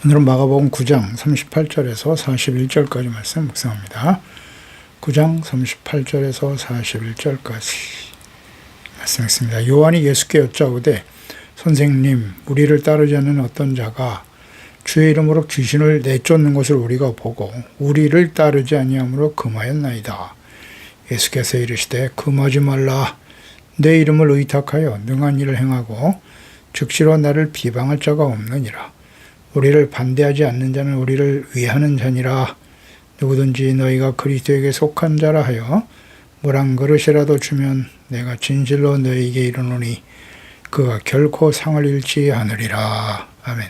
오늘은 마가복음 9장 38절에서 41절까지 말씀 묵상합니다. 9장 38절에서 41절까지 말씀했습니다. 요한이 예수께 여짜오되 선생님, 우리를 따르지 않는 어떤 자가 주의 이름으로 귀신을 내쫓는 것을 우리가 보고 우리를 따르지 아니함으로 금하였나이다. 예수께서 이르시되 금하지 말라. 내 이름을 의탁하여 능한 일을 행하고 즉시로 나를 비방할 자가 없느니라. 우리를 반대하지 않는 자는 우리를 위하는 자니라. 누구든지 너희가 그리스도에게 속한 자라 하여 물 한 그릇이라도 주면 내가 진실로 너희에게 이르노니 그가 결코 상을 잃지 않으리라. 아멘.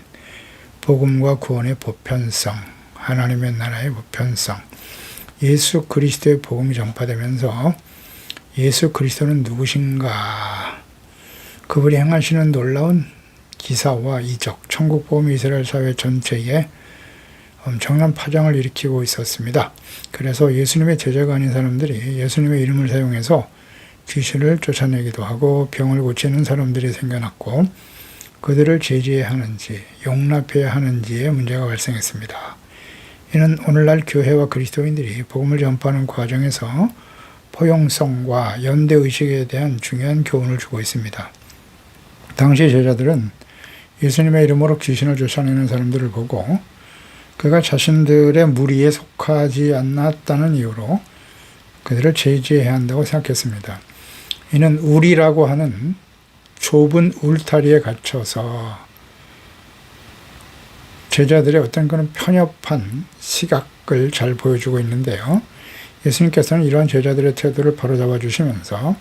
복음과 구원의 보편성, 하나님의 나라의 보편성, 예수 그리스도의 복음이 전파되면서 예수 그리스도는 누구신가? 그분이 행하시는 놀라운 기사와 이적, 천국복음이 이스라엘 사회 전체에 엄청난 파장을 일으키고 있었습니다. 그래서 예수님의 제자가 아닌 사람들이 예수님의 이름을 사용해서 귀신을 쫓아내기도 하고 병을 고치는 사람들이 생겨났고 그들을 제지해야 하는지 용납해야 하는지에 문제가 발생했습니다. 이는 오늘날 교회와 그리스도인들이 복음을 전파하는 과정에서 포용성과 연대의식에 대한 중요한 교훈을 주고 있습니다. 당시 제자들은 예수님의 이름으로 귀신을 쫓아내는 사람들을 보고 그가 자신들의 무리에 속하지 않았다는 이유로 그들을 제지해야 한다고 생각했습니다. 이는 우리라고 하는 좁은 울타리에 갇혀서 제자들의 어떤 그런 편협한 시각을 잘 보여주고 있는데요. 예수님께서는 이러한 제자들의 태도를 바로잡아 주시면서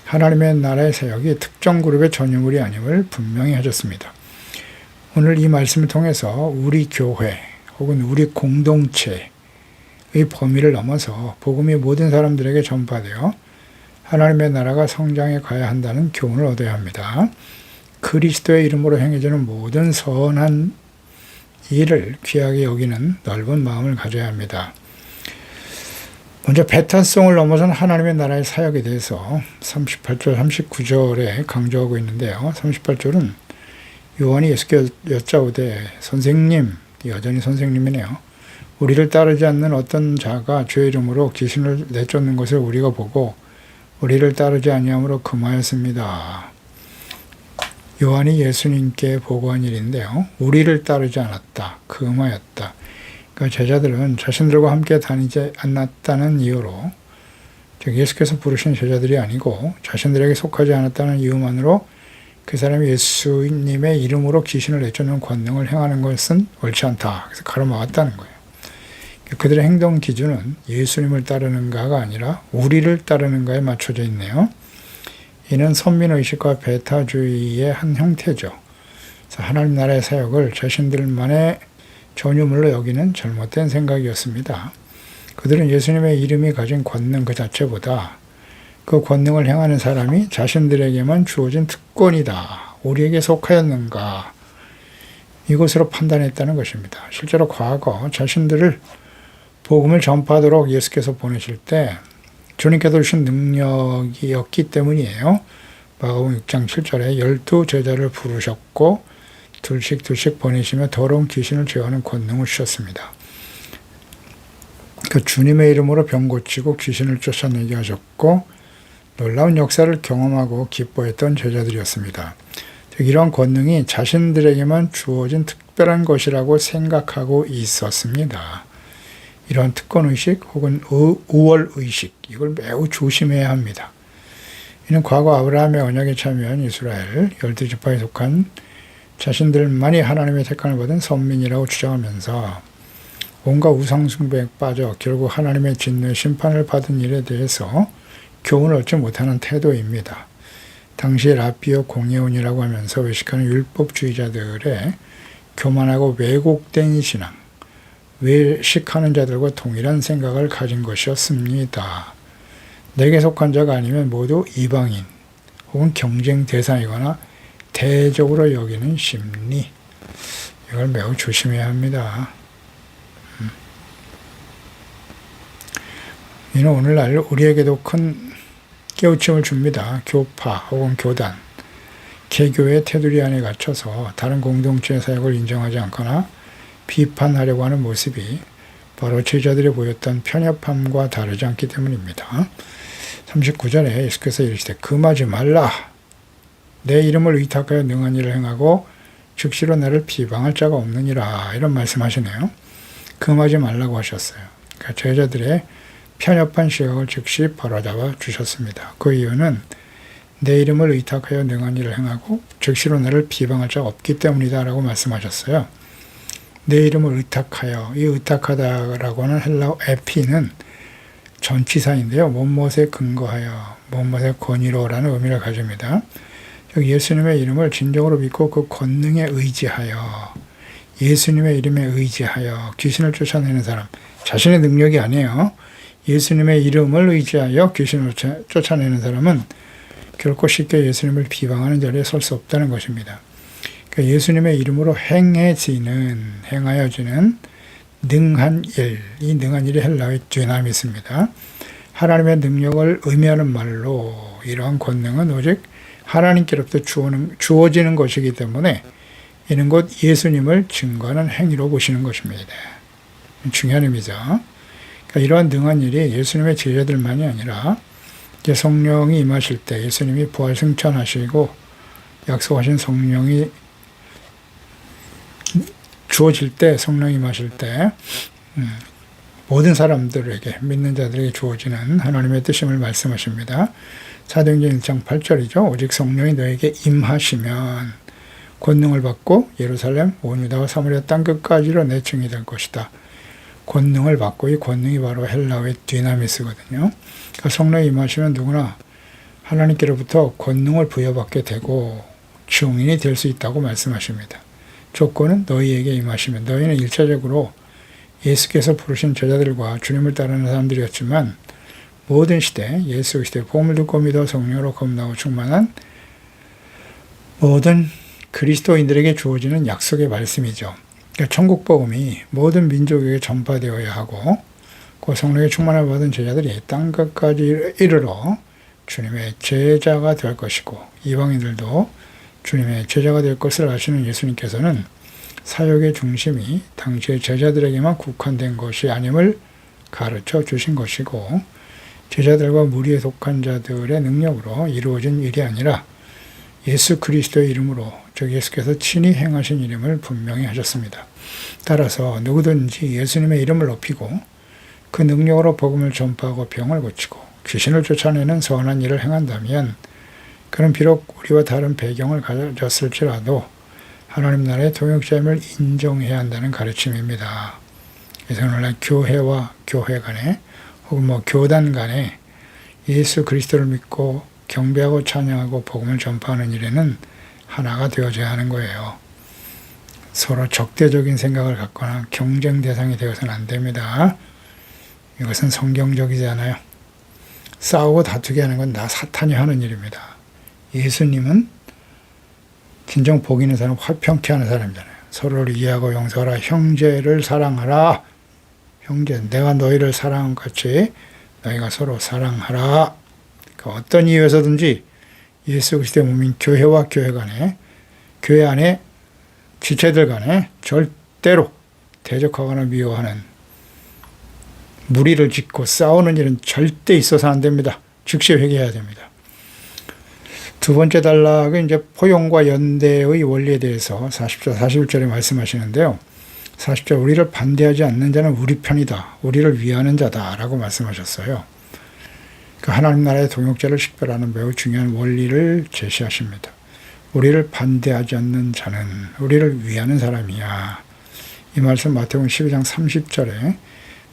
하나님의 나라의 사역이 특정 그룹의 전유물이 아님을 분명히 하셨습니다. 오늘 이 말씀을 통해서 우리 교회 혹은 우리 공동체의 범위를 넘어서 복음이 모든 사람들에게 전파되어 하나님의 나라가 성장해 가야 한다는 교훈을 얻어야 합니다. 그리스도의 이름으로 행해지는 모든 선한 일을 귀하게 여기는 넓은 마음을 가져야 합니다. 먼저 배타성을 넘어선 하나님의 나라의 사역에 대해서 38절, 39절에 강조하고 있는데요. 38절은 요한이 예수께 여짜오되 선생님, 여전히 선생님이네요. 우리를 따르지 않는 어떤 자가 주의 이름으로 귀신을 내쫓는 것을 우리가 보고 우리를 따르지 아니함으로 금하였습니다. 요한이 예수님께 보고한 일인데요. 우리를 따르지 않았다. 금하였다. 그러니까 제자들은 자신들과 함께 다니지 않았다는 이유로, 즉 예수께서 부르신 제자들이 아니고 자신들에게 속하지 않았다는 이유만으로 그 사람이 예수님의 이름으로 귀신을 내쫓는 권능을 행하는 것은 옳지 않다. 그래서 가로막았다는 거예요. 그들의 행동 기준은 예수님을 따르는가가 아니라 우리를 따르는가에 맞춰져 있네요. 이는 선민의식과 배타주의의 한 형태죠. 그래서 하나님 나라의 사역을 자신들만의 전유물로 여기는 잘못된 생각이었습니다. 그들은 예수님의 이름이 가진 권능 그 자체보다 그 권능을 행하는 사람이 자신들에게만 주어진 특권이다. 우리에게 속하였는가? 이것으로 판단했다는 것입니다. 실제로 과거 자신들을 복음을 전파하도록 예수께서 보내실 때 주님께서 주신 능력이었기 때문이에요. 마가복음 6장 7절에 12 제자를 부르셨고 둘씩 보내시며 더러운 귀신을 제어하는 권능을 주셨습니다. 그 주님의 이름으로 병 고치고 귀신을 쫓아내게 하셨고 놀라운 역사를 경험하고 기뻐했던 제자들이었습니다. 즉 이러한 권능이 자신들에게만 주어진 특별한 것이라고 생각하고 있었습니다. 이러한 특권의식 혹은 우월의식, 이걸 매우 조심해야 합니다. 이는 과거 아브라함의 언약에 참여한 이스라엘 12지파에 속한 자신들만이 하나님의 택함을 받은 선민이라고 주장하면서 온갖 우상숭배에 빠져 결국 하나님의 진노의 심판을 받은 일에 대해서 교훈을 얻지 못하는 태도입니다. 당시 라비오 공예원이라고 하면서 외식하는 율법주의자들의 교만하고 왜곡된 신앙, 외식하는 자들과 동일한 생각을 가진 것이었습니다. 내게 속한 자가 아니면 모두 이방인 혹은 경쟁 대상이거나 대적으로 여기는 심리, 이걸 매우 조심해야 합니다. 이는 오늘날 우리에게도 큰 깨우침을 줍니다. 교파 혹은 교단, 개교의 테두리 안에 갇혀서 다른 공동체의 사역을 인정하지 않거나 비판하려고 하는 모습이 바로 제자들이 보였던 편협함과 다르지 않기 때문입니다. 39절에 예수께서 이르시되 금하지 말라. 내 이름을 의탁하여 능한 일을 행하고 즉시로 나를 비방할 자가 없느니라. 이런 말씀하시네요. 금하지 말라고 하셨어요. 그러니까 제자들의 편협한 시각을 즉시 바로잡아 주셨습니다. 그 이유는 내 이름을 의탁하여 능한 일을 행하고 즉시로 나를 비방할 자가 없기 때문이다 라고 말씀하셨어요. 내 이름을 의탁하여, 이 의탁하다라고 하는 헬라어 에피는 전치사인데요. 무엇에 근거하여, 무엇의 권위로라는 의미를 가집니다. 예수님의 이름을 진정으로 믿고 그 권능에 의지하여, 예수님의 이름에 의지하여 귀신을 쫓아내는 사람, 자신의 능력이 아니에요. 예수님의 이름을 의지하여 귀신을 쫓아내는 사람은 결코 쉽게 예수님을 비방하는 자리에 설 수 없다는 것입니다. 그러니까 예수님의 이름으로 행하여지는 능한 일, 이 능한 일이 헬라어의 dynamit입니다. 하나님의 능력을 의미하는 말로 이러한 권능은 오직 하나님께로부터 주어지는 것이기 때문에 이는 곧 예수님을 증거하는 행위로 보시는 것입니다. 중요한 의미죠. 그러니까 이러한 능한 일이 예수님의 제자들만이 아니라 이제 성령이 임하실 때, 예수님이 부활 승천하시고 약속하신 성령이 주어질 때, 성령이 임하실 때 모든 사람들에게, 믿는 자들에게 주어지는 하나님의 뜻임을 말씀하십니다. 사도행전 1장 8절이죠. 오직 성령이 너에게 임하시면 권능을 받고 예루살렘, 온 유다와 사마리아 땅 끝까지로 내 증이 될 것이다. 권능을 받고, 이 권능이 바로 헬라어의 dynamit거든요. 그러니까 성령이 임하시면 누구나 하나님께로부터 권능을 부여받게 되고 증인이 될 수 있다고 말씀하십니다. 조건은 너희에게 임하시면, 너희는 일차적으로 예수께서 부르신 제자들과 주님을 따르는 사람들이었지만 모든 시대, 예수 시대 복음을 듣고 믿어 성령으로 거듭나고 충만한 모든 그리스도인들에게 주어지는 약속의 말씀이죠. 그러니까 천국 복음이 모든 민족에게 전파되어야 하고 그 성령의 충만을 받은 제자들이 땅 끝까지 이르러 주님의 제자가 될 것이고 이방인들도 주님의 제자가 될 것을 아시는 예수님께서는 사역의 중심이 당시의 제자들에게만 국한된 것이 아님을 가르쳐 주신 것이고 제자들과 무리에 속한 자들의 능력으로 이루어진 일이 아니라 예수 그리스도의 이름으로, 즉 예수께서 친히 행하신 이름을 분명히 하셨습니다. 따라서 누구든지 예수님의 이름을 높이고 그 능력으로 복음을 전파하고 병을 고치고 귀신을 쫓아내는 선한 일을 행한다면 그는 비록 우리와 다른 배경을 가졌을지라도 하나님 나라의 동역자임을 인정해야 한다는 가르침입니다. 그래서 오늘날 교회와 교회 간에 혹은 교단 간에 예수 그리스도를 믿고 경배하고 찬양하고 복음을 전파하는 일에는 하나가 되어져야 하는 거예요. 서로 적대적인 생각을 갖거나 경쟁 대상이 되어서는 안 됩니다. 이것은 성경적이지 않아요. 싸우고 다투게 하는 건 나 사탄이 하는 일입니다. 예수님은 진정 복 있는 사람, 화평케 하는 사람이잖아요. 서로를 이해하고 용서하라. 형제를 사랑하라. 형제, 내가 너희를 사랑한 같이 너희가 서로 사랑하라. 그러니까 어떤 이유에서든지 예수 그리스도의 몸인 교회와 교회 간에, 교회 안에 지체들 간에 절대로 대적하거나 미워하는, 무리를 짓고 싸우는 일은 절대 있어서 안 됩니다. 즉시 회개해야 됩니다. 두 번째 단락은 이제 포용과 연대의 원리에 대해서 40절, 41절에 말씀하시는데요. 40절, 우리를 반대하지 않는 자는 우리 편이다. 우리를 위하는 자다. 라고 말씀하셨어요. 그 하나님 나라의 동역자를 식별하는 매우 중요한 원리를 제시하십니다. 우리를 반대하지 않는 자는 우리를 위하는 사람이야. 이 말씀 마태복음 12장 30절에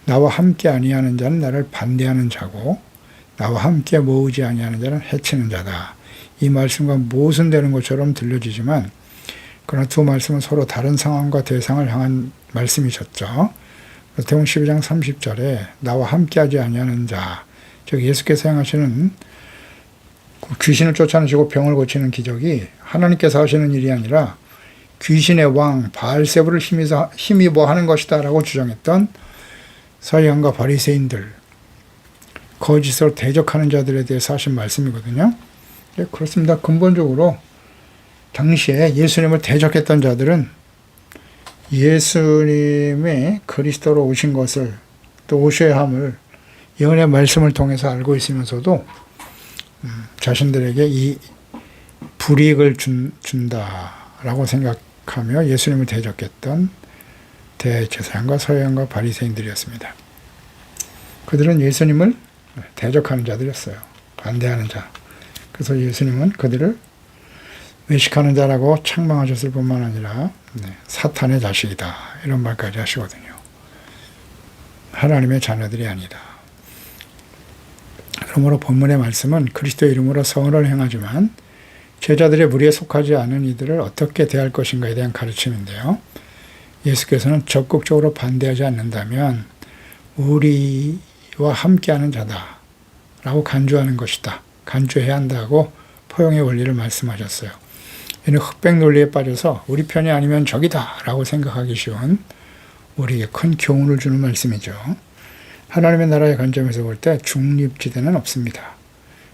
나와 함께 아니하는 자는 나를 반대하는 자고 나와 함께 모으지 아니하는 자는 해치는 자다. 이 말씀과 모순되는 것처럼 들려지지만 그러나 두 말씀은 서로 다른 상황과 대상을 향한 말씀이셨죠. 마태복음 12장 30절에 나와 함께하지 아니하는 자, 즉 예수께서 행하시는 귀신을 쫓아내시고 병을 고치는 기적이 하나님께서 하시는 일이 아니라 귀신의 왕 바알세불을 힘입어 하는 것이다 라고 주장했던 서기관과 바리새인들, 거짓으로 대적하는 자들에 대해서 하신 말씀이거든요. 네, 그렇습니다. 근본적으로 당시에 예수님을 대적했던 자들은 예수님이 그리스도로 오신 것을 또 오셔야 함을 예언의 말씀을 통해서 알고 있으면서도 자신들에게 이 불이익을 준다라고 생각하며 예수님을 대적했던 대제사장과 서기관과 바리새인들이었습니다. 그들은 예수님을 대적하는 자들이었어요. 반대하는 자. 그래서 예수님은 그들을 외식하는 자라고 책망하셨을 뿐만 아니라 사탄의 자식이다 이런 말까지 하시거든요. 하나님의 자녀들이 아니다. 그러므로 본문의 말씀은 그리스도의 이름으로 선을 행하지만 제자들의 무리에 속하지 않은 이들을 어떻게 대할 것인가에 대한 가르침인데요. 예수께서는 적극적으로 반대하지 않는다면 우리와 함께하는 자다 라고 간주하는 것이다. 간주해야 한다고 포용의 원리를 말씀하셨어요. 이는 흑백 논리에 빠져서 우리 편이 아니면 적이다 라고 생각하기 쉬운 우리에게 큰 교훈을 주는 말씀이죠. 하나님의 나라의 관점에서 볼 때 중립지대는 없습니다.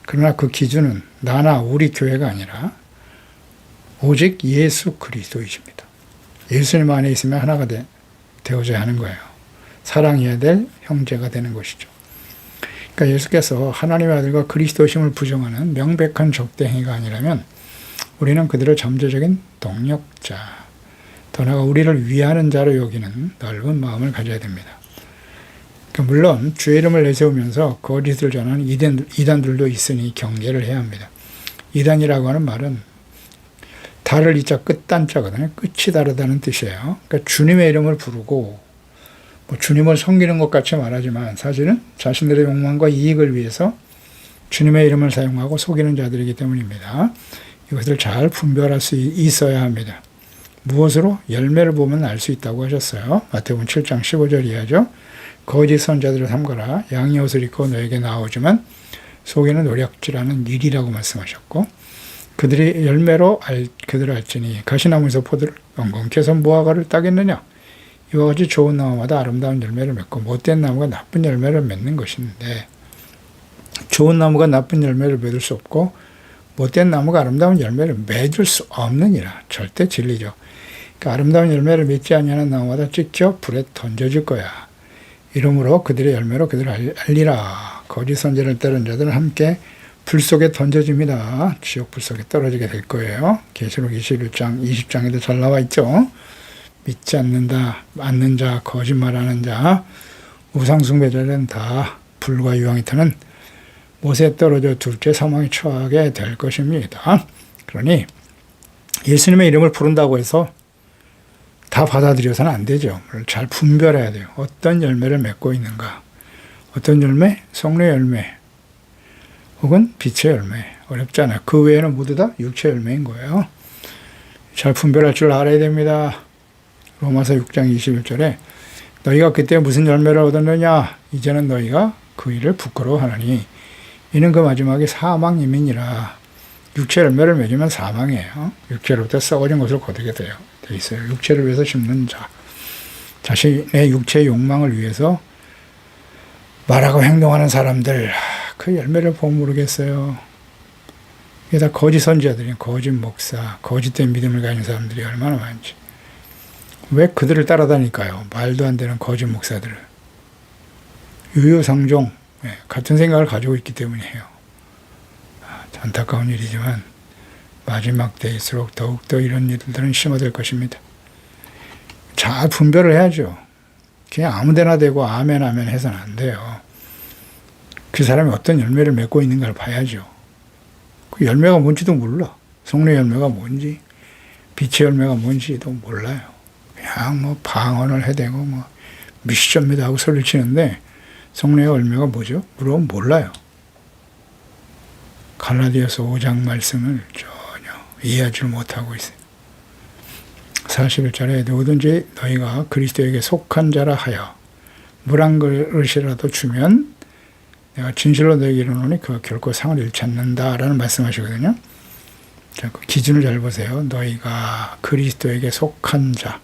그러나 그 기준은 나나 우리 교회가 아니라 오직 예수 그리스도이십니다. 예수님 안에 있으면 하나가 되어져야 하는 거예요. 사랑해야 될 형제가 되는 것이죠. 그러니까 예수께서 하나님의 아들과 그리스도심을 부정하는 명백한 적대 행위가 아니라면 우리는 그들을 잠재적인 동력자, 더 나아가 우리를 위하는 자로 여기는 넓은 마음을 가져야 됩니다. 그러니까 물론 주의 이름을 내세우면서 거짓을 전하는 이단들도 있으니 경계를 해야 합니다. 이단이라고 하는 말은 달을 이자 끝단자거든요. 끝이 다르다는 뜻이에요. 그러니까 주님의 이름을 부르고 주님을 섬기는 것 같이 말하지만 사실은 자신들의 욕망과 이익을 위해서 주님의 이름을 사용하고 속이는 자들이기 때문입니다. 이것을 잘 분별할 수 있어야 합니다. 무엇으로? 열매를 보면 알 수 있다고 하셨어요. 마태복음 7장 15절 이하죠. 거짓 선자들을 삼가라. 양의 옷을 입고 너에게 나오지만 속에는 노략질하는 일이라고 말씀하셨고 그들이 열매로 그들을 알지니 가시나무에서 포도를 엉겅 서 무화과를 따겠느냐. 이와 같이 좋은 나무마다 아름다운 열매를 맺고 못된 나무가 나쁜 열매를 맺는 것인데 좋은 나무가 나쁜 열매를 맺을 수 없고 못된 나무가 아름다운 열매를 맺을 수 없느니라. 절대 진리죠. 그러니까 아름다운 열매를 맺지 아니하는 나무마다 찍혀 불에 던져질 거야. 이러므로 그들의 열매로 그들을 알리라. 거짓 선지자를 따른 자들은 함께 불 속에 던져집니다. 지옥 불 속에 떨어지게 될 거예요. 계시록 21장, 20장에도 잘 나와 있죠. 믿지 않는 자, 거짓말하는 자, 우상숭배자들은 다 불과 유황이 타는 못에 떨어져 둘째 사망에 처하게 될 것입니다. 그러니 예수님의 이름을 부른다고 해서 다 받아들여서는 안 되죠. 잘 분별해야 돼요. 어떤 열매를 맺고 있는가. 어떤 열매? 성령의 열매. 혹은 빛의 열매. 어렵잖아요. 그 외에는 모두 다 육체의 열매인 거예요. 잘 분별할 줄 알아야 됩니다. 로마서 6장 21절에 너희가 그때 무슨 열매를 얻었느냐? 이제는 너희가 그 일을 부끄러워하느니 이는 그 마지막에 사망임이니라. 육체 열매를 맺으면 사망이에요. 육체로부터 썩어진 것을 거두게 돼 있어요. 육체를 위해서 심는 자. 자신의 육체의 욕망을 위해서 말하고 행동하는 사람들, 그 열매를 보면 모르겠어요. 이게 다 거짓 선지자들이에요. 거짓 목사, 거짓된 믿음을 가진 사람들이 얼마나 많은지. 왜 그들을 따라다닐까요? 말도 안 되는 거짓 목사들을. 유유상종, 같은 생각을 가지고 있기 때문이에요. 안타까운 일이지만 마지막 때일수록 더욱더 이런 일들은 심화될 것입니다. 잘 분별을 해야죠. 그냥 아무데나 대고 아멘 해서는 안 돼요. 그 사람이 어떤 열매를 맺고 있는가를 봐야죠. 그 열매가 뭔지도 몰라. 성령의 열매가 뭔지, 빛의 열매가 뭔지도 몰라요. 그냥 방언을 해대고 미시접니다 하고 소리를 치는데 성령의 열매가 뭐죠? 물론 몰라요. 갈라디아서 5장 말씀을 전혀 이해하지 못하고 있어요. 41절에 누구든지 너희가 그리스도에게 속한 자라 하여 물 한 그릇이라도 주면 내가 진실로 너희에게 이르노니 그가 결코 상을 잃지 않는다라는 말씀하시거든요. 자, 그 기준을 잘 보세요. 너희가 그리스도에게 속한 자,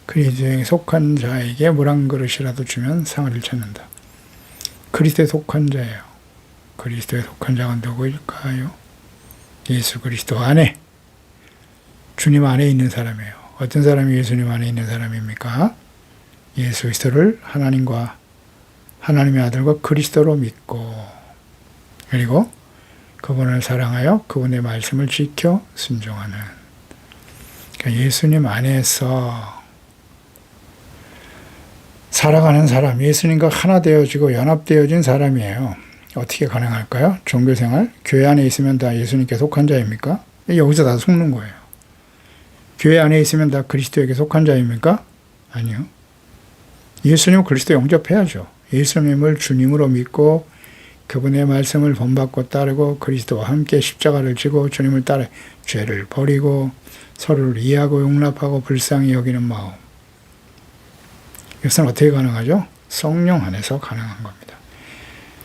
그리스도에게 속한 자에게 물 한 그릇이라도 주면 상을 잃지 않는다. 그리스도에 속한 자예요. 그리스도에 속한 자가 누구일까요? 예수 그리스도 안에, 주님 안에 있는 사람이에요. 어떤 사람이 예수님 안에 있는 사람입니까? 예수 그리스도를 하나님의 아들과 그리스도로 믿고 그리고 그분을 사랑하여 그분의 말씀을 지켜 순종하는 그러니까 예수님 안에서 살아가는 사람, 예수님과 하나 되어지고 연합되어진 사람이에요. 어떻게 가능할까요? 종교생활, 교회 안에 있으면 다 예수님께 속한 자입니까? 여기서 다 속는 거예요. 교회 안에 있으면 다 그리스도에게 속한 자입니까? 아니요. 예수님 그리스도 영접해야죠. 예수님을 주님으로 믿고 그분의 말씀을 본받고 따르고 그리스도와 함께 십자가를 지고 주님을 따라 죄를 버리고 서로를 이해하고 용납하고 불쌍히 여기는 마음. 이것은 어떻게 가능하죠? 성령 안에서 가능한 겁니다.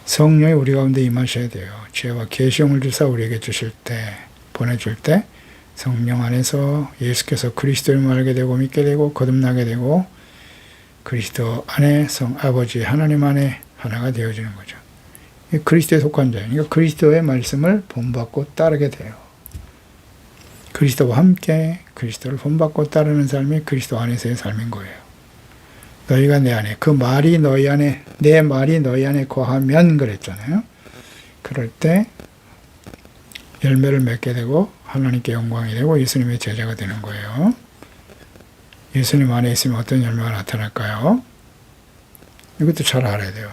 성령이 우리 가운데 임하셔야 돼요. 지혜와 계시형을 주사 우리에게 주실 때, 보내줄 때 성령 안에서 예수께서 그리스도를 알게 되고 믿게 되고 거듭나게 되고 그리스도 안에 아버지 하나님 안에 하나가 되어지는 거죠. 그리스도에 속한 자예요. 그러니까 그리스도의 말씀을 본받고 따르게 돼요. 그리스도와 함께 그리스도를 본받고 따르는 삶이 그리스도 안에서의 삶인 거예요. 너희가 내 안에, 그 말이 너희 안에, 내 말이 너희 안에 거하면 그랬잖아요. 그럴 때 열매를 맺게 되고 하나님께 영광이 되고 예수님의 제자가 되는 거예요. 예수님 안에 있으면 어떤 열매가 나타날까요? 이것도 잘 알아야 돼요.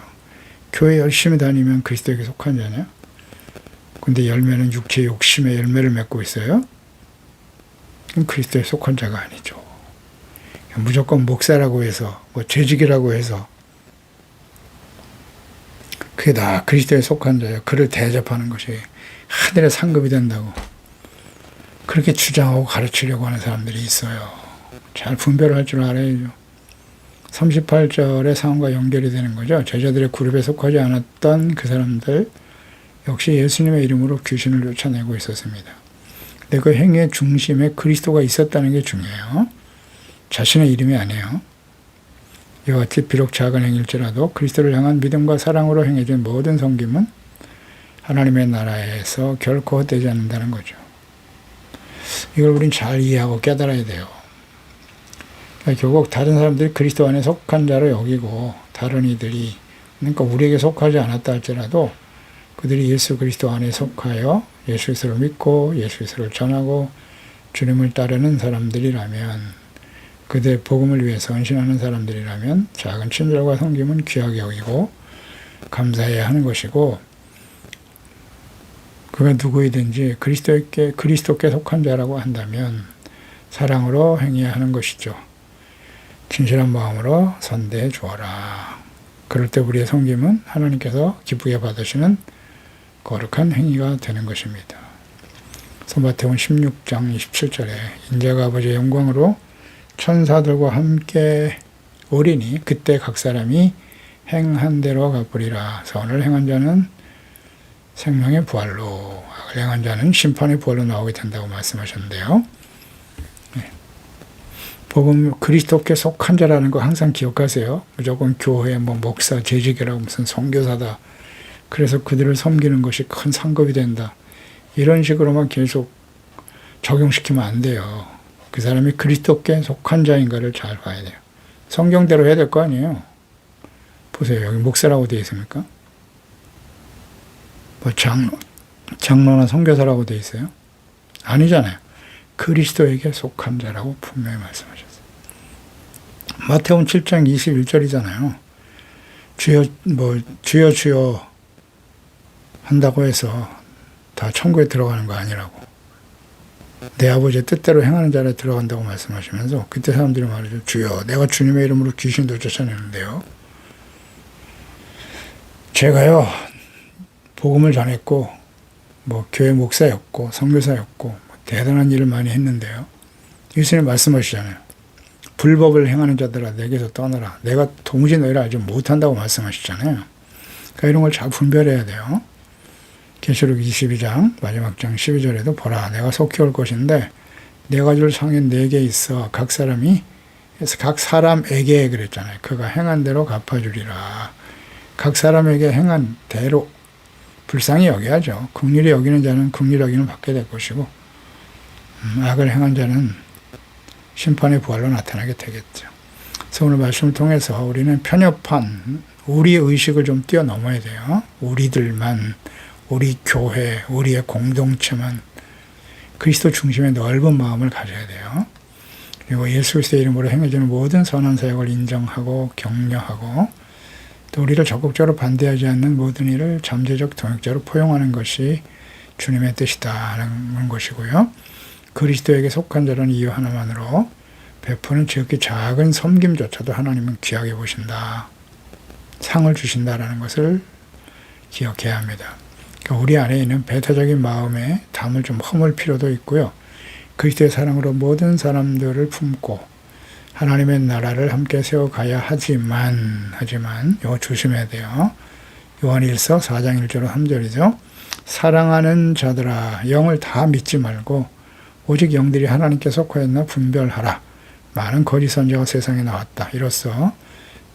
교회 열심히 다니면 그리스도에게 속한 자냐? 근데 열매는 육체의 욕심의 열매를 맺고 있어요? 그럼 그리스도에 속한 자가 아니죠. 무조건 목사라고 해서 뭐 재직이라고 해서 그게 다 그리스도에 속한 자예요. 그를 대접하는 것이 하늘의 상급이 된다고 그렇게 주장하고 가르치려고 하는 사람들이 있어요. 잘 분별을 할 줄 알아야죠. 38절의 상황과 연결이 되는 거죠. 제자들의 그룹에 속하지 않았던 그 사람들 역시 예수님의 이름으로 귀신을 쫓아내고 있었습니다. 근데 그 행위의 중심에 그리스도가 있었다는 게 중요해요. 자신의 이름이 아니에요. 이와 같이 비록 작은 행일지라도 그리스도를 향한 믿음과 사랑으로 행해진 모든 섬김은 하나님의 나라에서 결코 헛되지 않는다는 거죠. 이걸 우린 잘 이해하고 깨달아야 돼요. 그러니까 결국 다른 사람들이 그리스도 안에 속한 자로 여기고 다른 이들이 그러니까 우리에게 속하지 않았다 할지라도 그들이 예수 그리스도 안에 속하여 예수 그리스도를 믿고 예수 그리스도를 전하고 주님을 따르는 사람들이라면 그들의 복음을 위해서 헌신하는 사람들이라면 작은 친절과 섬김은 귀하게 여기고 감사해야 하는 것이고 그가 누구이든지 그리스도께 속한 자라고 한다면 사랑으로 행해야 하는 것이죠. 진실한 마음으로 선대해 주어라. 그럴 때 우리의 섬김은 하나님께서 기쁘게 받으시는 거룩한 행위가 되는 것입니다. 마태복음 16장 27절에 인자가 아버지의 영광으로 천사들과 함께 오리니 그때 각 사람이 행한 대로 갚으리라. 선을 행한 자는 생명의 부활로, 악을 행한 자는 심판의 부활로 나오게 된다고 말씀하셨는데요. 복음 그리스도께 속한 자라는 거 항상 기억하세요. 무조건 교회 목사 재직이라고 무슨 선교사다. 그래서 그들을 섬기는 것이 큰 상급이 된다. 이런 식으로만 계속 적용시키면 안 돼요. 그 사람이 그리스도께 속한 자인가를 잘 봐야 돼요. 성경대로 해야 될 거 아니에요. 보세요. 여기 목사라고 되어 있습니까? 뭐 장로나 선교사라고 되어 있어요? 아니잖아요. 그리스도에게 속한 자라고 분명히 말씀하셨어요. 마태복음 7장 21절이잖아요. 주여 주여 한다고 해서 다 천국에 들어가는 거 아니라고. 내 아버지의 뜻대로 행하는 자를 들어간다고 말씀하시면서 그때 사람들이 말하죠. 주여 내가 주님의 이름으로 귀신도 쫓아내는데요. 제가요 복음을 전했고 교회 목사였고 선교사였고 대단한 일을 많이 했는데요. 예수님 말씀하시잖아요. 불법을 행하는 자들아 내게서 떠나라. 내가 도무지 너희를 알지 못한다고 말씀하시잖아요. 그러니까 이런 걸 잘 분별해야 돼요. 계시록 22장 마지막 장 12절에도 보라 내가 속히 올 것인데 내가 줄 상이 4개 있어 각 사람에게 그랬잖아요. 그가 행한 대로 갚아주리라. 각 사람에게 행한 대로 불쌍히 여겨야죠. 긍휼히 여기는 자는 긍휼히 여기는 받게 될 것이고 악을 행한 자는 심판의 부활로 나타나게 되겠죠. 그래서 오늘 말씀을 통해서 우리는 편협한 우리의 의식을 좀 뛰어넘어야 돼요. 우리들만, 우리 교회, 우리의 공동체만 그리스도 중심의 넓은 마음을 가져야 돼요. 그리고 예수 그리스도의 이름으로 행해지는 모든 선한 사역을 인정하고 격려하고 또 우리를 적극적으로 반대하지 않는 모든 일을 잠재적 동역자로 포용하는 것이 주님의 뜻이다라는 것이고요. 그리스도에게 속한 자라는 이유 하나만으로 베푸는 지극히 작은 섬김조차도 하나님은 귀하게 보신다. 상을 주신다라는 것을 기억해야 합니다. 그러니까 우리 안에 있는 배타적인 마음에 담을 좀 허물 필요도 있고요. 그리스도의 사랑으로 모든 사람들을 품고 하나님의 나라를 함께 세워가야 하지만 이거 조심해야 돼요. 요한일서 4장 1절 3절이죠. 사랑하는 자들아 영을 다 믿지 말고 오직 영들이 하나님께 속하였나 분별하라. 많은 거짓 선지자가 세상에 나왔다. 이로써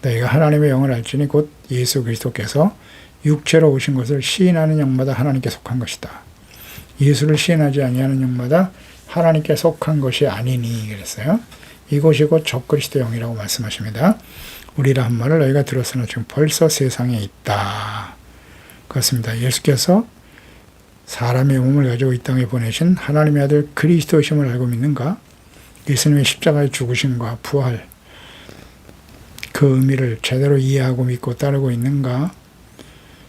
너희가 하나님의 영을 알지니 곧 예수 그리스도께서 육체로 오신 것을 시인하는 영마다 하나님께 속한 것이다. 예수를 시인하지 아니하는 영마다 하나님께 속한 것이 아니니 그랬어요. 이것이 곧 적그리스도 영이라고 말씀하십니다. 우리라 한 말을 너희가 들었으나 지금 벌써 세상에 있다. 그렇습니다. 예수께서 사람의 몸을 가지고 이 땅에 보내신 하나님의 아들 그리스도이심을 알고 믿는가? 예수님의 십자가의 죽으심과 부활 그 의미를 제대로 이해하고 믿고 따르고 있는가?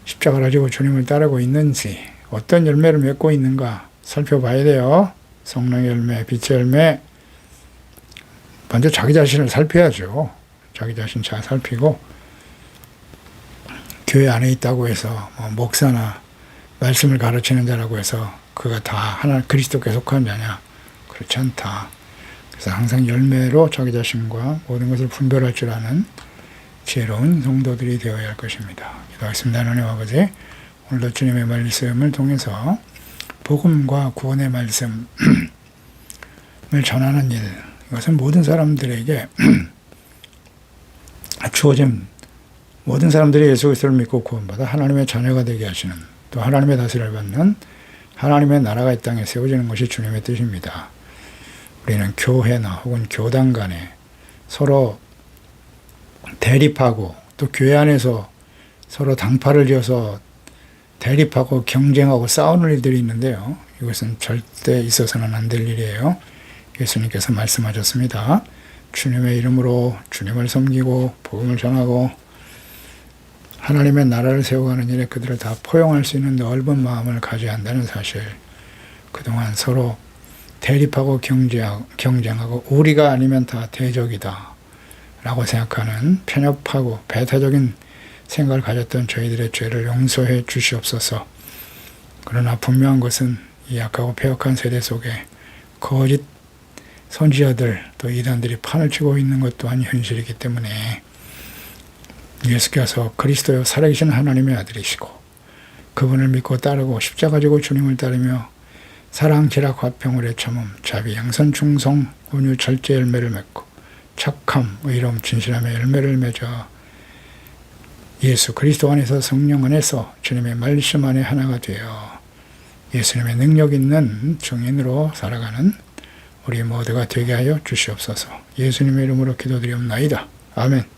십자가를 가지고 주님을 따르고 있는지 어떤 열매를 맺고 있는가 살펴봐야 돼요. 성령의 열매, 빛의 열매. 먼저 자기 자신을 살펴야죠. 자기 자신 잘 살피고 교회 안에 있다고 해서 목사나 말씀을 가르치는 자라고 해서 그가 다 하나 그리스도께 속한 자냐? 그렇지 않다. 그래서 항상 열매로 자기 자신과 모든 것을 분별할 줄 아는 지혜로운 성도들이 되어야 할 것입니다. 기도하겠습니다. 하나님 아버지, 오늘도 주님의 말씀을 통해서 복음과 구원의 말씀을 전하는 일, 이것은 모든 사람들에게 주어진 모든 사람들이 예수 그리스도를 믿고 구원받아 하나님의 자녀가 되게 하시는 또 하나님의 다스림을 받는 하나님의 나라가 이 땅에 세워지는 것이 주님의 뜻입니다. 우리는 교회나 혹은 교단 간에 서로 대립하고 또 교회 안에서 서로 당파를 지어서 대립하고 경쟁하고 싸우는 일들이 있는데요. 이것은 절대 있어서는 안 될 일이에요. 예수님께서 말씀하셨습니다. 주님의 이름으로 주님을 섬기고 복음을 전하고 하나님의 나라를 세워가는 일에 그들을 다 포용할 수 있는 넓은 마음을 가져야 한다는 사실. 그동안 서로 대립하고 경쟁하고 우리가 아니면 다 대적이다 라고 생각하는 편협하고 배타적인 생각을 가졌던 저희들의 죄를 용서해 주시옵소서. 그러나 분명한 것은 이 약하고 패역한 세대 속에 거짓 선지자들 또 이단들이 판을 치고 있는 것 또한 현실이기 때문에 예수께서 그리스도여 살아계신 하나님의 아들이시고 그분을 믿고 따르고 십자가 지고 주님을 따르며 사랑, 지락, 화평, 오래 참음, 자비, 양선, 충성, 온유, 절제 열매를 맺고 착함, 의로움, 진실함의 열매를 맺어 예수 그리스도 안에서 성령 안에서 주님의 말씀 안에 하나가 되어 예수님의 능력 있는 증인으로 살아가는 우리 모두가 되게 하여 주시옵소서. 예수님의 이름으로 기도드리옵나이다. 아멘.